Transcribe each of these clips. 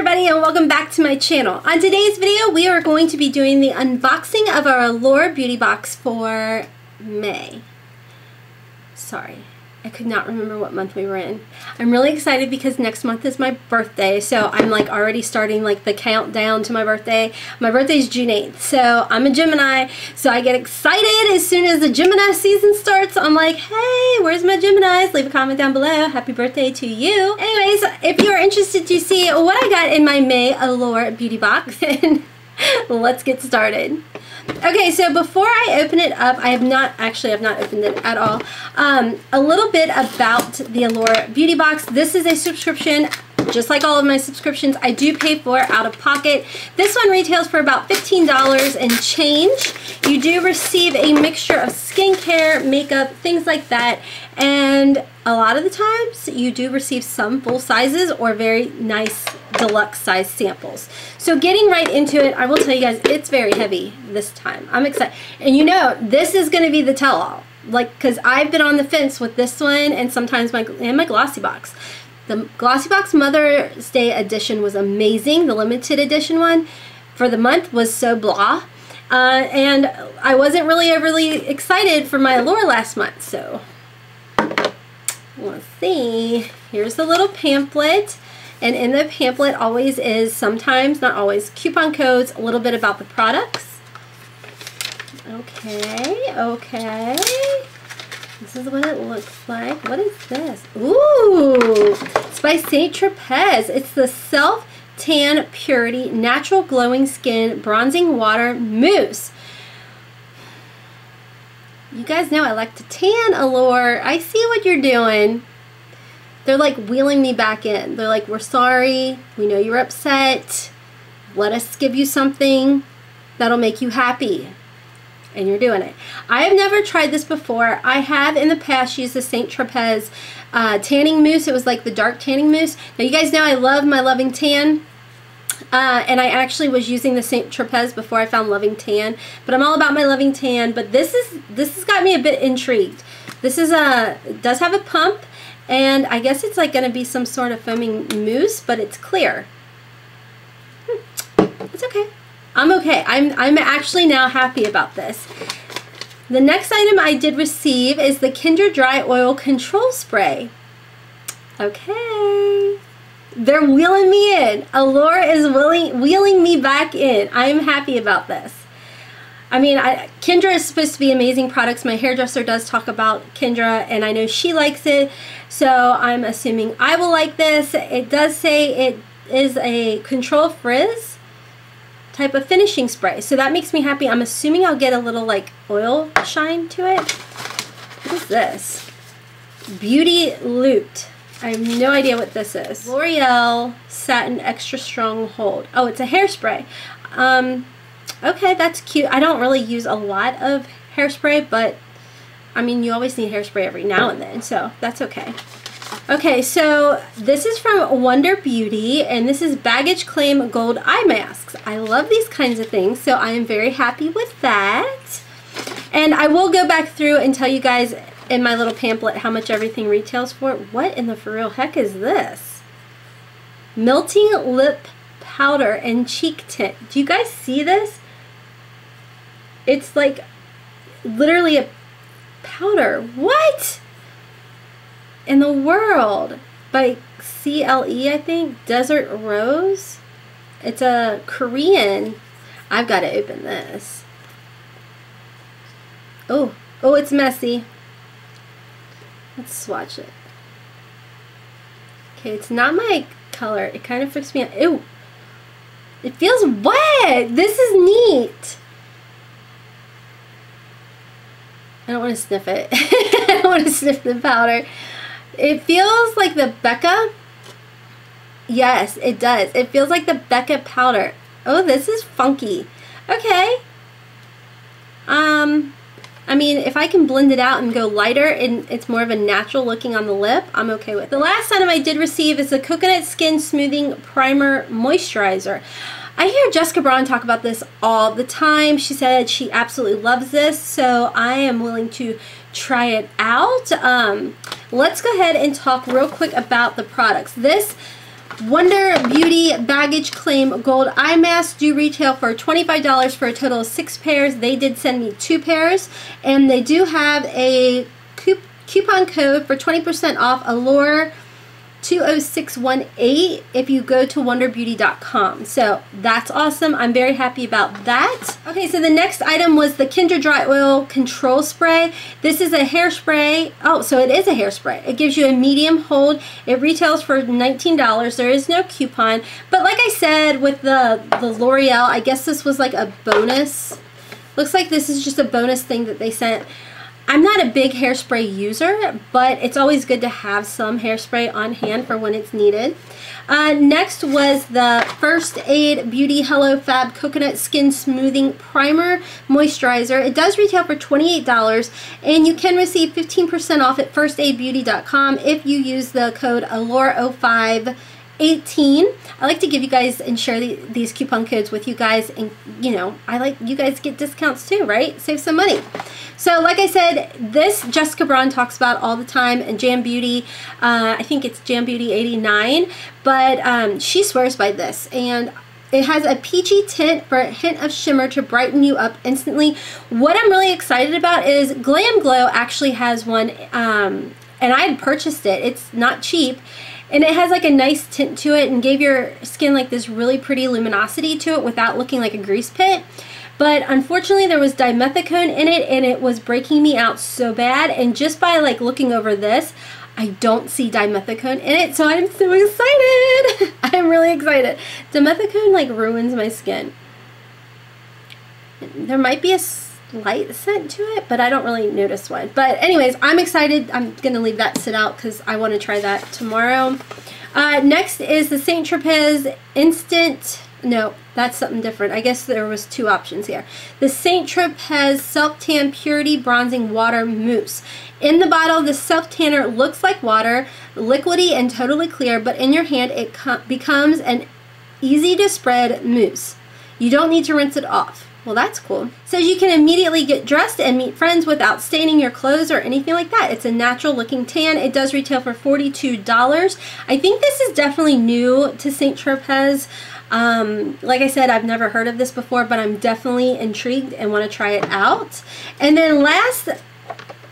everybody, and welcome back to my channel. On today's video, we are going to be doing the unboxing of our Allure beauty box for May. Sorry, I could not remember what month we were in. I'm really excited because next month is my birthday, so I'm like already starting like the countdown to my birthday. My birthday is June 8th, so I'm a Gemini, so I get excited as soon as the Gemini season starts. I'm like, hey, where's my Geminis? Leave a comment down below. Happy birthday to you. Anyways, if you're interested to see what I got in my May Allure beauty box, let's get started. Okay, so before I open it up, I've not opened it at all. A little bit about the Allure beauty box. This is a subscription, just like all of my subscriptions. I do pay for out of pocket. This one retails for about $15 and change. You do receive a mixture of skincare, makeup, things like that, and a lot of the times you do receive some full sizes or very nice deluxe size samples. So getting right into it, I will tell you guys, it's very heavy this time. I'm excited. And you know, this is going to be the tell-all. Like, because I've been on the fence with this one and sometimes my Glossy Box. The Glossy Box Mother's Day edition was amazing. The limited edition one for the month was so blah. And I wasn't really overly excited for my Allure last month. So let's see. Here's the little pamphlet. And in the pamphlet always is, sometimes, not always, coupon codes, a little bit about the products. Okay. This is what it looks like. What is this? Ooh! It's by St. Tropez. It's the Self Tan Purity Natural Glowing Skin Bronzing Water Mousse. You guys know I like to tan, Allure. I see what you're doing. They're like wheeling me back in. They're like, we're sorry. We know you're upset. Let us give you something that'll make you happy. And you're doing it. I have never tried this before. I have in the past used the St. Tropez tanning mousse. It was like the dark tanning mousse. Now you guys know I love my Loving Tan. And I actually was using the St. Tropez before I found Loving Tan. But I'm all about my Loving Tan. But this has got me a bit intrigued. This is it does have a pump. And I guess it's like going to be some sort of foaming mousse, but it's clear. It's okay. I'm okay. I'm actually now happy about this. The next item I did receive is the Kinder Dry Oil Control Spray. Okay. They're wheeling me in. Allure is wheeling me back in. I'm happy about this. I mean, Kendra is supposed to be amazing products. My hairdresser does talk about Kendra, and I know she likes it, so I'm assuming I will like this. It does say it is a control frizz type of finishing spray, so that makes me happy. I'm assuming I'll get a little like oil shine to it. What is this? Beauty Looped. I have no idea what this is. L'Oreal Satin Extra Strong Hold. Oh, it's a hairspray. Okay, that's cute. I don't really use a lot of hairspray, but I mean, you always need hairspray every now and then, so that's okay. Okay, so this is from Wonder Beauty, and this is Baggage Claim Gold Eye Masks. I love these kinds of things, so I am very happy with that. And I will go back through and tell you guys in my little pamphlet how much everything retails for. What in the for real heck is this? Melting Lip Powder and Cheek Tint. Do you guys see this? It's like literally a powder. What in the world? By CLE, I think. Desert Rose. It's a Korean. I've got to open this. Oh, it's messy. Let's swatch it. Okay, it's not my color. It kind of freaks me out. Ew. It feels wet. This is neat. I don't want to sniff it. I don't want to sniff the powder. It feels like the Becca. Yes, it does. It feels like the Becca powder. Oh, this is funky. Okay. I mean, if I can blend it out and go lighter and it's more of a natural looking on the lip, I'm okay with it. The last item I did receive is the Coconut Skin Smoothing Primer Moisturizer. I hear Jessica Braun talk about this all the time. She said she absolutely loves this, so I am willing to try it out. Let's go ahead and talk real quick about the products. This Wonder Beauty Baggage Claim Gold Eye Mask do retail for $25 for a total of 6 pairs. They did send me 2 pairs, and they do have a coupon code for 20% off Allure 20618 if you go to wonderbeauty.com. So that's awesome. I'm very happy about that. Okay, so the next item was the Kindred Dry Oil Control Spray. This is a hairspray. Oh, so it is a hairspray. It gives you a medium hold. It retails for $19. There is no coupon. But like I said with the L'Oreal, I guess this was like a bonus. Looks like this is just a bonus thing that they sent. I'm not a big hairspray user, but it's always good to have some hairspray on hand for when it's needed. Next was the First Aid Beauty Hello Fab Coconut Skin Smoothing Primer Moisturizer. It does retail for $28, and you can receive 15% off at firstaidbeauty.com if you use the code Allure0518. I like to give you guys and share these coupon codes with you guys, and you know, I like you guys get discounts too, right? Save some money. So like I said, this Jessica Braun talks about all the time, and Jam Beauty, I think it's Jam Beauty 89, but she swears by this, and it has a peachy tint for a hint of shimmer to brighten you up instantly. What I'm really excited about is Glam Glow actually has one, and I had purchased it. It's not cheap. And it has like a nice tint to it and gave your skin like this really pretty luminosity to it without looking like a grease pit. But unfortunately there was dimethicone in it, and it was breaking me out so bad. And just by like looking over this, I don't see dimethicone in it. So I'm so excited. I'm really excited. Dimethicone like ruins my skin. There might be a slight scent to it, but I don't really notice one. But anyways, I'm excited. I'm gonna leave that sit out because I want to try that tomorrow. Next is the St. Tropez Instant. No, that's something different. I guess there was 2 options here. The St. Tropez Self Tan Purity Bronzing Water Mousse. In the bottle, the self tanner looks like water, liquidy and totally clear, but in your hand it becomes an easy to spread mousse. You don't need to rinse it off. Well, that's cool. Says you can immediately get dressed and meet friends without staining your clothes or anything like that. It's a natural looking tan. It does retail for $42. I think this is definitely new to St. Tropez. Like I said, I've never heard of this before, but I'm definitely intrigued and want to try it out. And then last,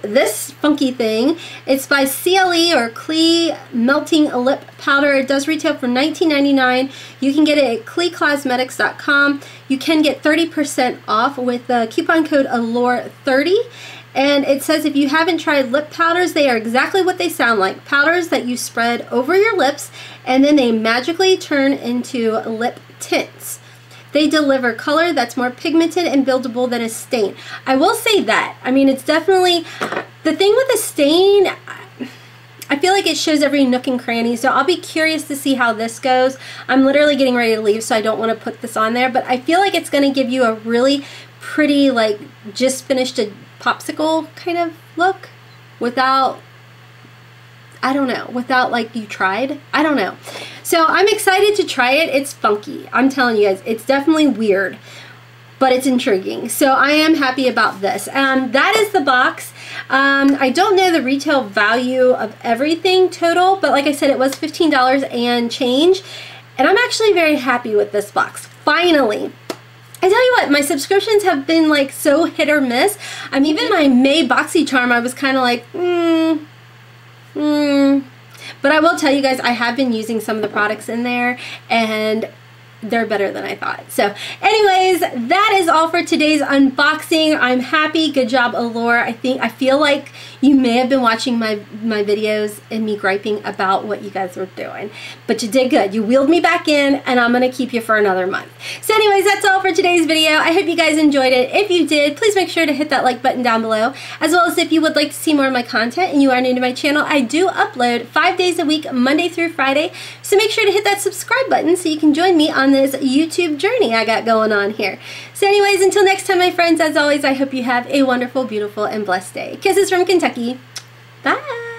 this funky thing, it's by CLE or Klee Melting Lip Powder. It does retail for $19.99. You can get it at kleecosmetics.com. You can get 30% off with the coupon code Allure30. And it says if you haven't tried lip powders, they are exactly what they sound like. Powders that you spread over your lips, and then they magically turn into lip tints. They deliver color that's more pigmented and buildable than a stain. I will say that. I mean, it's definitely, the thing with a stain, I feel like it shows every nook and cranny, so I'll be curious to see how this goes. I'm literally getting ready to leave, so I don't want to put this on there, but I feel like it's going to give you a really pretty, like, just finished a popsicle kind of look without, I don't know, without like you tried. I don't know. So I'm excited to try it. It's funky. I'm telling you guys, it's definitely weird, but it's intriguing. So I am happy about this. That is the box. I don't know the retail value of everything total, but like I said, it was $15 and change. And I'm actually very happy with this box. Finally. I tell you what, my subscriptions have been like so hit or miss. Even my May BoxyCharm, I was kind of like, But I will tell you guys, I have been using some of the products in there, and they're better than I thought. So anyways, that is all for today's unboxing. I'm happy. Good job, Allure. I feel like you may have been watching my videos and me griping about what you guys were doing, but you did good. You wheeled me back in, and I'm gonna keep you for another month. So anyways, that's all for today's video. I hope you guys enjoyed it. If you did, please make sure to hit that like button down below, as well as if you would like to see more of my content and you are new to my channel, I do upload 5 days a week, Monday through Friday, so make sure to hit that subscribe button so you can join me on this YouTube journey I got going on here. So anyways, until next time, my friends, as always, I hope you have a wonderful, beautiful, and blessed day. Kisses from Kentucky. Bye!